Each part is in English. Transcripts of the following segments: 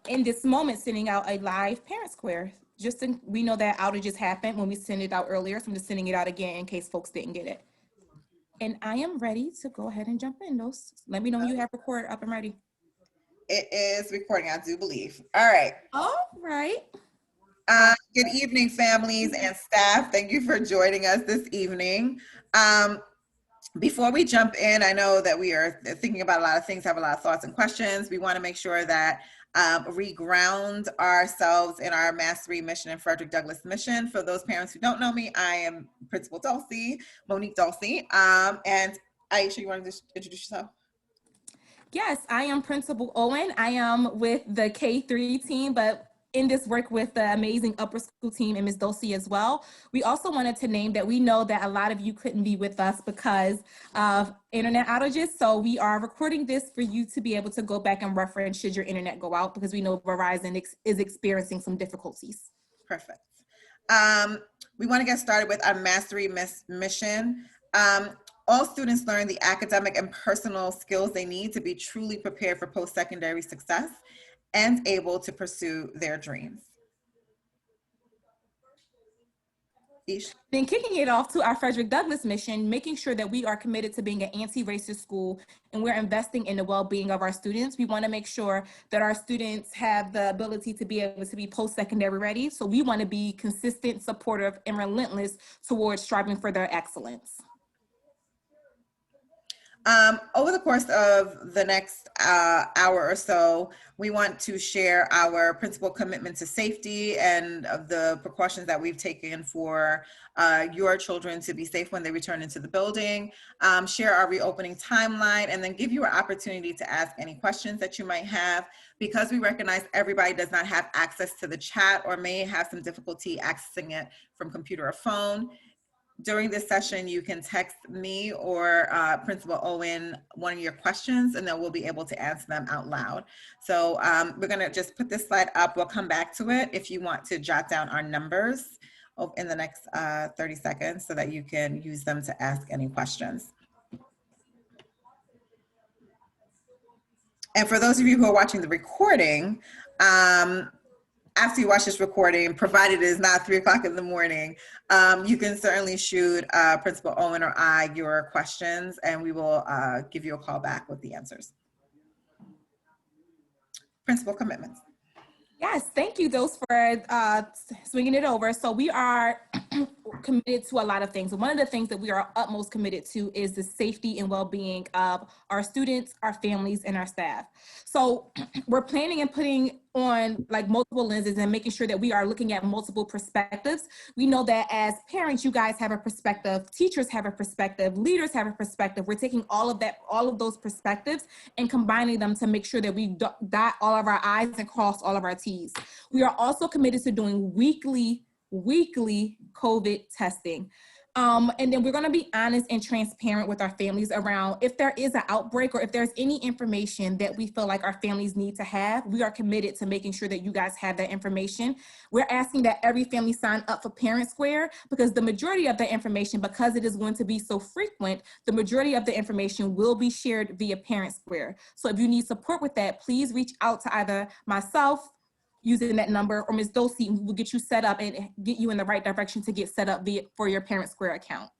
in this moment, sending out a live parent square. We know that outages happen when we send it out earlier, so I'm just sending it out again in case folks didn't get it. And I am ready to go ahead and jump in. Those, let me know when you have record up and ready. It is recording, I do believe. All right. All right. Good evening, families and staff. Thank you for joining us this evening. Before we jump in, I know that we are thinking about a lot of things, have a lot of thoughts and questions. We want to make sure that we ground ourselves in our Mastery Mission and Frederick Douglass Mission. For those parents who don't know me, I am Principal Dulcie, Monique Dulcie. And Aisha, you want to just introduce yourself? Yes, I am Principal Owen. I am with the K-3 team, but in this work with the amazing upper school team and Ms. Dulcie as well. We also wanted to name that we know that a lot of you couldn't be with us because of internet outages. So we are recording this for you to be able to go back and reference should your internet go out, because we know Verizon is experiencing some difficulties. Perfect. We want to get started with our Mastery Mission. All students learn the academic and personal skills they need to be truly prepared for post-secondary success and able to pursue their dreams. Ish. Then kicking it off to our Frederick Douglass mission, making sure that we are committed to being an anti-racist school and we're investing in the well-being of our students. We want to make sure that our students have the ability to be able to be post-secondary ready. So we want to be consistent, supportive, and relentless towards striving for their excellence. Over the course of the next hour or so, we want to share our principal commitment to safety and the precautions that we've taken for your children to be safe when they return into the building, share our reopening timeline, and then give you an opportunity to ask any questions that you might have. Because we recognize everybody does not have access to the chat or may have some difficulty accessing it from computer or phone, during this session, you can text me or Principal Owen one of your questions, and then we'll be able to answer them out loud. So we're gonna just put this slide up. We'll come back to it if you want to jot down our numbers in the next 30 seconds so that you can use them to ask any questions. And for those of you who are watching the recording, after you watch this recording, provided it is not 3 o'clock in the morning, you can certainly shoot Principal Owen or I your questions, and we will give you a call back with the answers. Principal commitments. Yes, thank you, Dose, for swinging it over. So we are committed to a lot of things. And one of the things that we are utmost committed to is the safety and well-being of our students, our families, and our staff. So we're planning and putting on like multiple lenses and making sure that we are looking at multiple perspectives. We know that as parents, you guys have a perspective, teachers have a perspective, leaders have a perspective. We're taking all of those perspectives and combining them to make sure that we dot all of our I's and cross all of our T's. We are also committed to doing weekly COVID testing. And then we're going to be honest and transparent with our families around if there is an outbreak or if there's any information that we feel like our families need to have. We are committed to making sure that you guys have that information. We're asking that every family sign up for Parent Square, because the majority of the information, because it is going to be so frequent, the majority of the information will be shared via Parent Square. So if you need support with that, please reach out to either myself using that number or Ms. Dulcie, who will get you set up and get you in the right direction to get set up for your Parent Square account.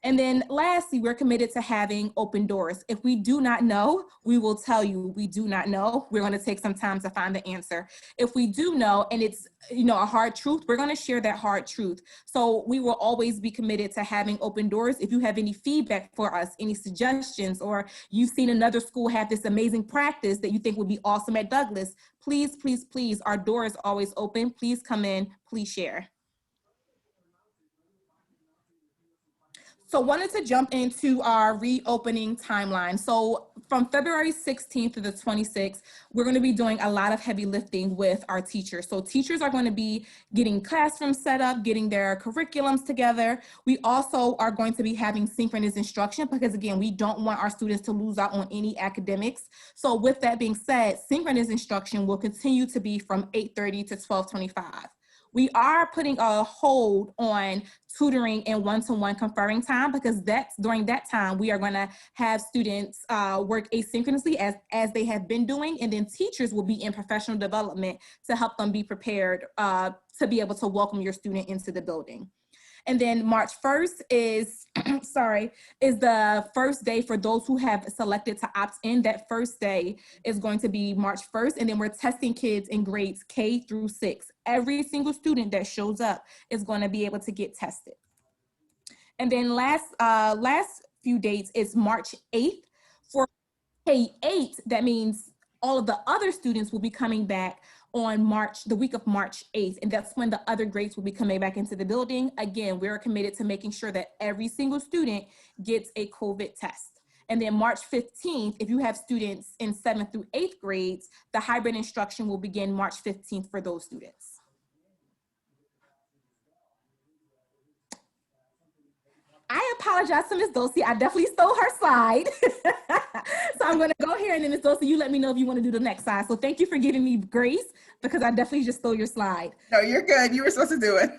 And then lastly, we're committed to having open doors. If we do not know, we will tell you we do not know. We're going to take some time to find the answer. If we do know and it's a hard truth, we're going to share that hard truth. So we will always be committed to having open doors. If you have any feedback for us, any suggestions, or you've seen another school have this amazing practice that you think would be awesome at Douglass, please, please, please, our door is always open. Please come in, please share. So wanted to jump into our reopening timeline. So from February 16th to the 26th, we're going to be doing a lot of heavy lifting with our teachers. So teachers are going to be getting classrooms set up, getting their curriculums together. We also are going to be having synchronous instruction because, again, we don't want our students to lose out on any academics. So with that being said, synchronous instruction will continue to be from 8:30 to 12:25. We are putting a hold on tutoring and one-to-one conferring time, because that's during that time we are going to have students work asynchronously as they have been doing, and then teachers will be in professional development to help them be prepared to be able to welcome your student into the building. And then March 1st is, is the first day for those who have selected to opt in. That first day is going to be March 1st. And then we're testing kids in grades K through 6. Every single student that shows up is going to be able to get tested. And then last few dates is March 8th. For K-8, that means all of the other students will be coming back on the week of March 8th. And that's when the other grades will be coming back into the building. Again, we're committed to making sure that every single student gets a COVID test. And then March 15th, if you have students in 7th through 8th grades, the hybrid instruction will begin March 15th for those students. I apologize to Ms. Dulcie. I definitely stole her slide. So I'm going to go here, and then Ms. Dulcie, you let me know if you want to do the next slide. So thank you for giving me grace, because I definitely just stole your slide. No, you're good. You were supposed to do it.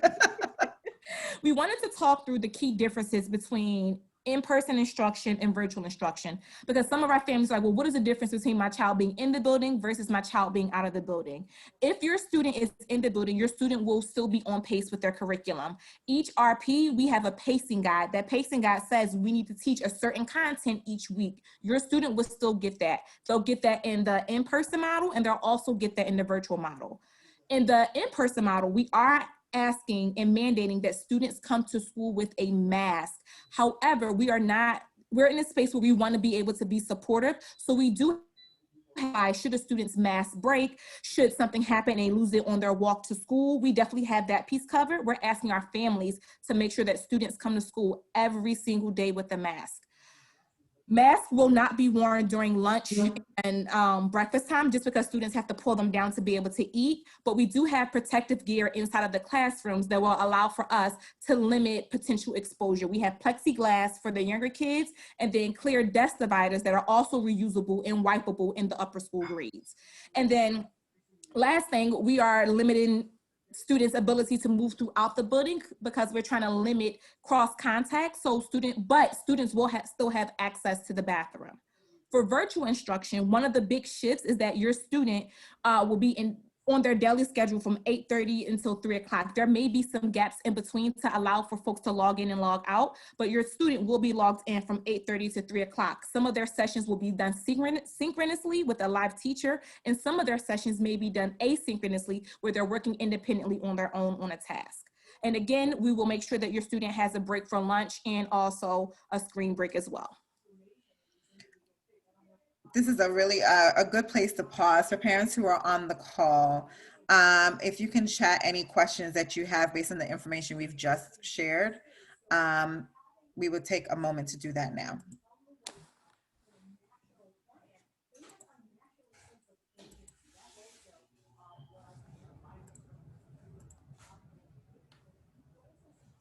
We wanted to talk through the key differences between in-person instruction and virtual instruction, because some of our families are like, well, what is the difference between my child being in the building versus my child being out of the building? If your student is in the building, your student will still be on pace with their curriculum. Each RP, we have a pacing guide. That pacing guide says we need to teach a certain content each week. Your student will still get that. They'll get that in the in-person model, and they'll also get that in the virtual model. In the in-person model, we are asking and mandating that students come to school with a mask. However, we're in a space where we want to be able to be supportive. So we do should a student's mask break, should something happen and they lose it on their walk to school, we definitely have that piece covered. We're asking our families to make sure that students come to school every single day with a mask. Masks will not be worn during lunch and breakfast time, just because students have to pull them down to be able to eat. But we do have protective gear inside of the classrooms that will allow for us to limit potential exposure. We have plexiglass for the younger kids, and then clear desk dividers that are also reusable and wipeable in the upper school grades. And then last thing, we are limiting students' ability to move throughout the building, because we're trying to limit cross contact. So students will still have access to the bathroom. For virtual instruction, one of the big shifts is that your student will be on their daily schedule from 8:30 until 3 o'clock. There may be some gaps in between to allow for folks to log in and log out, but your student will be logged in from 8:30 to 3 o'clock. Some of their sessions will be done synchronously with a live teacher, and some of their sessions may be done asynchronously, where they're working independently on their own on a task. And again, we will make sure that your student has a break for lunch and also a screen break as well. This is a really a good place to pause for parents who are on the call. If you can chat any questions that you have based on the information we've just shared, we would take a moment to do that now.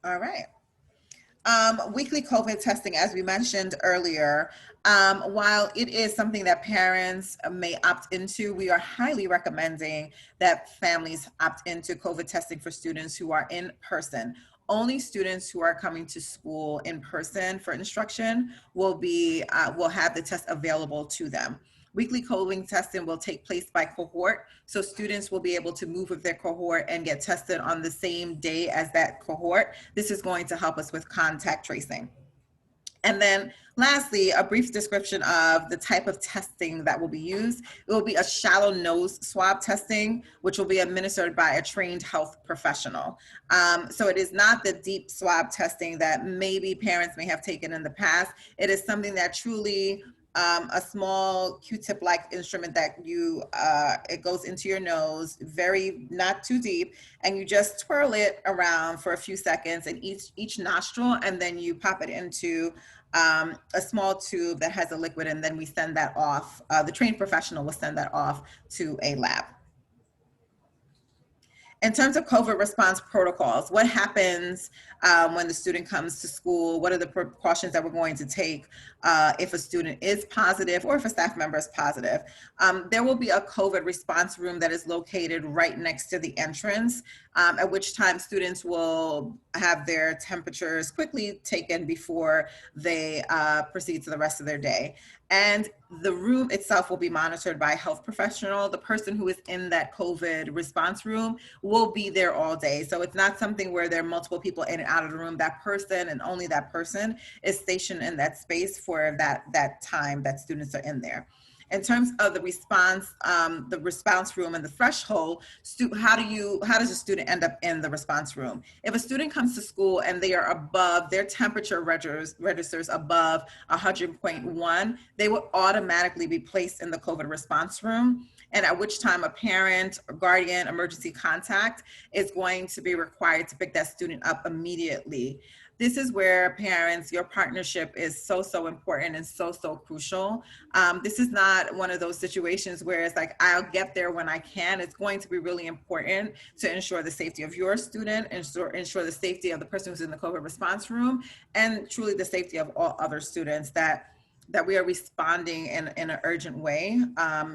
All right. Weekly COVID testing, as we mentioned earlier, while it is something that parents may opt into, we are highly recommending that families opt into COVID testing for students who are in person. Only students who are coming to school in person for instruction will have the test available to them. Weekly COVID testing will take place by cohort, so students will be able to move with their cohort and get tested on the same day as that cohort. This is going to help us with contact tracing. And then lastly, a brief description of the type of testing that will be used. It will be a shallow nose swab testing, which will be administered by a trained health professional. So it is not the deep swab testing that maybe parents may have taken in the past. It is something that truly a small Q-tip-like instrument that it goes into your nose, not too deep, and you just twirl it around for a few seconds in each nostril, and then you pop it into a small tube that has a liquid, and then we send that off. The trained professional will send that off to a lab. In terms of COVID response protocols, what happens when the student comes to school? What are the precautions that we're going to take if a student is positive or if a staff member is positive? There will be a COVID response room that is located right next to the entrance, at which time students will have their temperatures quickly taken before they proceed to the rest of their day. And the room itself will be monitored by a health professional. The person who is in that COVID response room will be there all day. So it's not something where there are multiple people in and out of the room. That person and only that person is stationed in that space for that time that students are in there. In terms of the response room and the threshold, how does a student end up in the response room? If a student comes to school and they are above, their temperature registers above 100.1, they will automatically be placed in the COVID response room. And at which time a parent or guardian emergency contact is going to be required to pick that student up immediately. This is where parents, your partnership is so important and so crucial. This is not one of those situations where it's like, I'll get there when I can. It's going to be really important to ensure the safety of your student, ensure the safety of the person who's in the COVID response room, and truly the safety of all other students, that we are responding in an urgent way,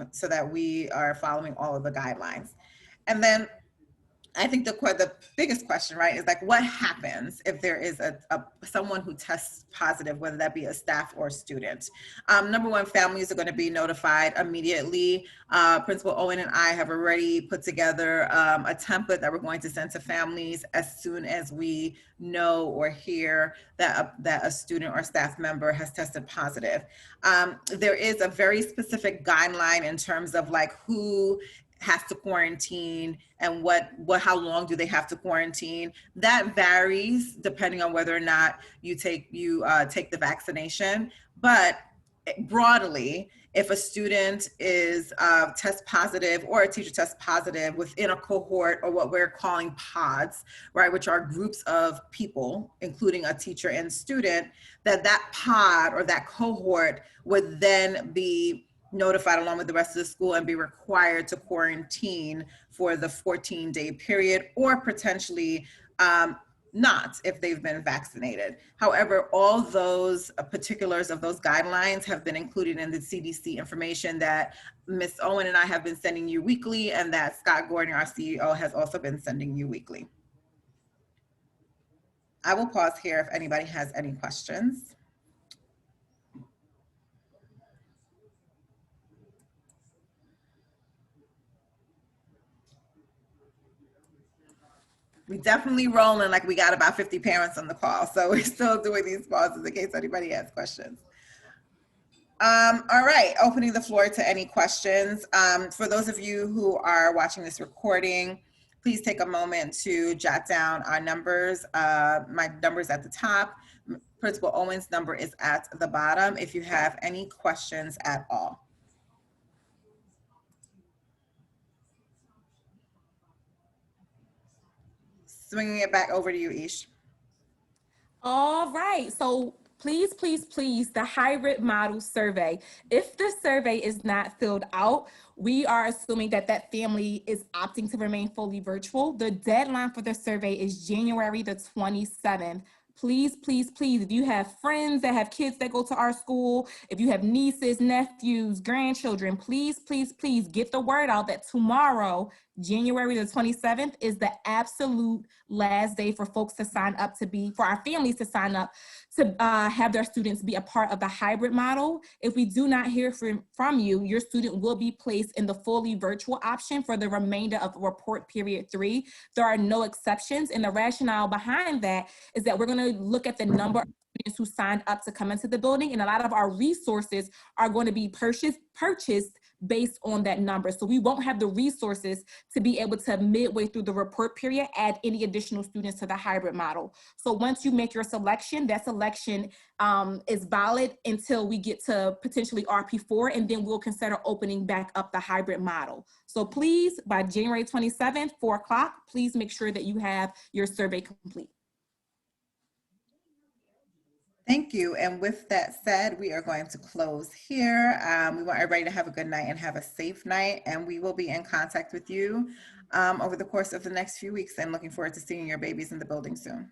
so that we are following all of the guidelines. And then I think the biggest question, right, is like, what happens if there is someone who tests positive, whether that be a staff or student? Number one, families are going to be notified immediately. Principal Owen and I have already put together a template that we're going to send to families as soon as we know or hear that a student or staff member has tested positive. There is a very specific guideline in terms of like who has to quarantine and how long do they have to quarantine. That varies depending on whether or not you take the vaccination. But broadly, if a student is test positive or a teacher tests positive within a cohort, or what we're calling pods, right, which are groups of people, including a teacher and student, that pod or that cohort would then be notified along with the rest of the school and be required to quarantine for the 14-day period, or potentially not if they've been vaccinated. However, all those particulars of those guidelines have been included in the CDC information that Ms. Owen and I have been sending you weekly, and that Scott Gordon, our CEO, has also been sending you weekly. I will pause here if anybody has any questions. We definitely rolling like we got about 50 parents on the call. So we're still doing these pauses in case anybody has questions. All right, opening the floor to any questions. For those of you who are watching this recording, please take a moment to jot down our numbers. My number's at the top. Principal Owen's number is at the bottom if you have any questions at all. Swinging it back over to you, Ish. All right. So please, the hybrid model survey. If the survey is not filled out, we are assuming that family is opting to remain fully virtual. The deadline for the survey is January the 27th. Please, if you have friends that have kids that go to our school, if you have nieces, nephews, grandchildren, please get the word out that tomorrow, January the 27th, is the absolute last day for folks to sign up for our families to sign up to have their students be a part of the hybrid model. If we do not hear from you, your student will be placed in the fully virtual option for the remainder of report period 3. There are no exceptions, and the rationale behind that is that we're going to look at the number of students who signed up to come into the building, and a lot of our resources are going to be purchased based on that number. So we won't have the resources to be able to midway through the report period add any additional students to the hybrid model. So once you make your selection, that selection is valid until we get to potentially RP4, and then we'll consider opening back up the hybrid model. So please, by January 27th, 4 o'clock, please make sure that you have your survey complete. Thank you. And with that said, we are going to close here. We want everybody to have a good night and have a safe night, and we will be in contact with you over the course of the next few weeks, and looking forward to seeing your babies in the building soon.